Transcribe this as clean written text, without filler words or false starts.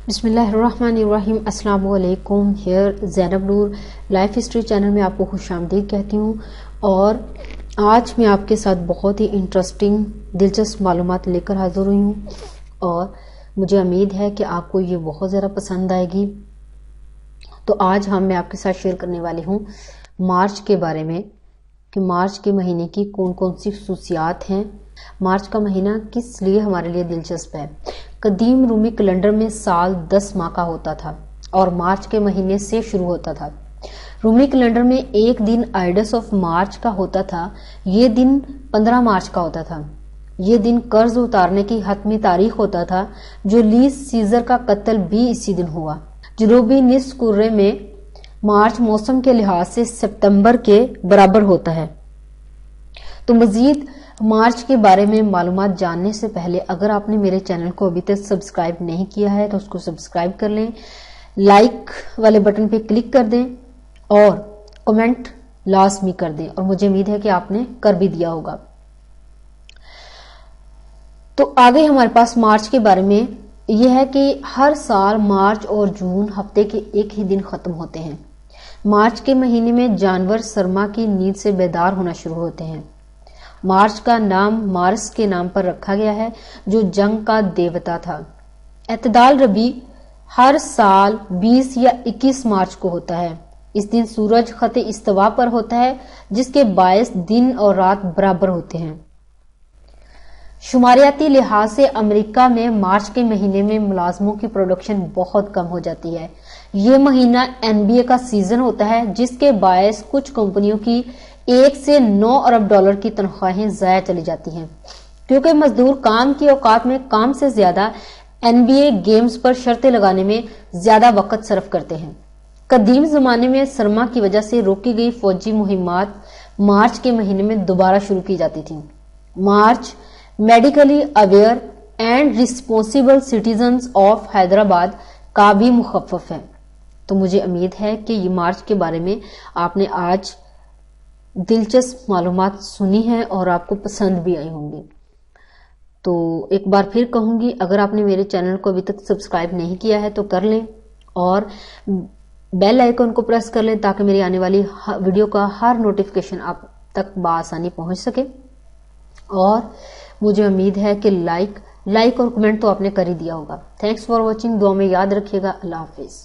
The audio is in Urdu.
بسم اللہ الرحمن الرحیم. السلام علیکم. ہیئر زینب نور لائف ہسٹری چینل میں آپ کو خوش آمدید کہتی ہوں. اور آج میں آپ کے ساتھ بہت ہی انٹرسٹنگ دلچسپ معلومات لے کر حاضر ہوئی ہوں اور مجھے امید ہے کہ آپ کو یہ بہت زیادہ پسند آئے گی. تو آج میں آپ کے ساتھ شیئر کرنے والی ہوں مارچ کے بارے میں کہ مارچ کے مہینے کی کون کون سی خصوصیات ہیں. مارچ کا مہینہ کس لیے ہمارے لیے دلچسپ ہے. قدیم رومی کیلنڈر میں سال 10 ماہ کا ہوتا تھا اور مارچ کے مہینے سے شروع ہوتا تھا. رومی کیلنڈر میں ایک دن آئیڈس آف مارچ کا ہوتا تھا. یہ دن 15 مارچ کا ہوتا تھا. یہ دن قرض اتارنے کی حتمی تاریخ ہوتا تھا. جولیس سیزر کا قتل بھی اسی دن ہوا. جنوبی نصف کرے میں مارچ موسم کے لحاظ سے ستمبر کے برابر ہوتا ہے. تو مزید مارچ کے بارے میں معلومات جاننے سے پہلے اگر آپ نے میرے چینل کو ابھی تک سبسکرائب نہیں کیا ہے تو اس کو سبسکرائب کر لیں، لائک والے بٹن پہ کلک کر دیں اور کمنٹ لازمی کر دیں، اور مجھے امید ہے کہ آپ نے کر بھی دیا ہوگا. تو آگے ہمارے پاس مارچ کے بارے میں یہ ہے کہ ہر سال مارچ اور جون ہفتے کے ایک ہی دن ختم ہوتے ہیں. مارچ کے مہینے میں جانور سرما کی نیند سے بیدار ہونا شروع ہوتے ہیں. مارچ کا نام مارس کے نام پر رکھا گیا ہے جو جنگ کا دیوتا تھا. اعتدال ربیع ہر سال 20 یا 21 مارچ کو ہوتا ہے. اس دن سورج خط استوا پر ہوتا ہے جس کے باعث دن اور رات برابر ہوتے ہیں. شماریاتی لحاظ سے امریکہ میں مارچ کے مہینے میں ملازموں کی پروڈکشن بہت کم ہو جاتی ہے. یہ مہینہ NBA کا سیزن ہوتا ہے جس کے باعث کچھ کمپنیوں کی 1 سے 9 ارب ڈالر کی تنخواہیں ضائع چلی جاتی ہیں کیونکہ مزدور کام کی اوقات میں کام سے زیادہ NBA گیمز پر شرطیں لگانے میں زیادہ وقت صرف کرتے ہیں. قدیم زمانے میں سرما کی وجہ سے روکی گئی فوجی مہمات مارچ کے مہینے میں دوبارہ شروع کی جاتی تھیں. March medically aware and responsible citizens of Hyderabad کا بھی مخفف ہے. تو مجھے امید ہے کہ یہ مارچ کے بارے میں آپ نے آج دلچسپ معلومات سنی ہیں اور آپ کو پسند بھی آئی ہوں گی. تو ایک بار پھر کہوں گی، اگر آپ نے میرے چینل کو ابھی تک سبسکرائب نہیں کیا ہے تو کر لیں اور بیل آئیکن کو پریس کر لیں تاکہ میری آنے والی ویڈیو کا ہر نوٹیفیکیشن آپ تک بآسانی پہنچ سکے. اور مجھے امید ہے کہ لائک اور کمنٹ تو آپ نے کر ہی دیا ہوگا. Thanks for watching. دعا میں یاد رکھیے گا. اللہ حافظ.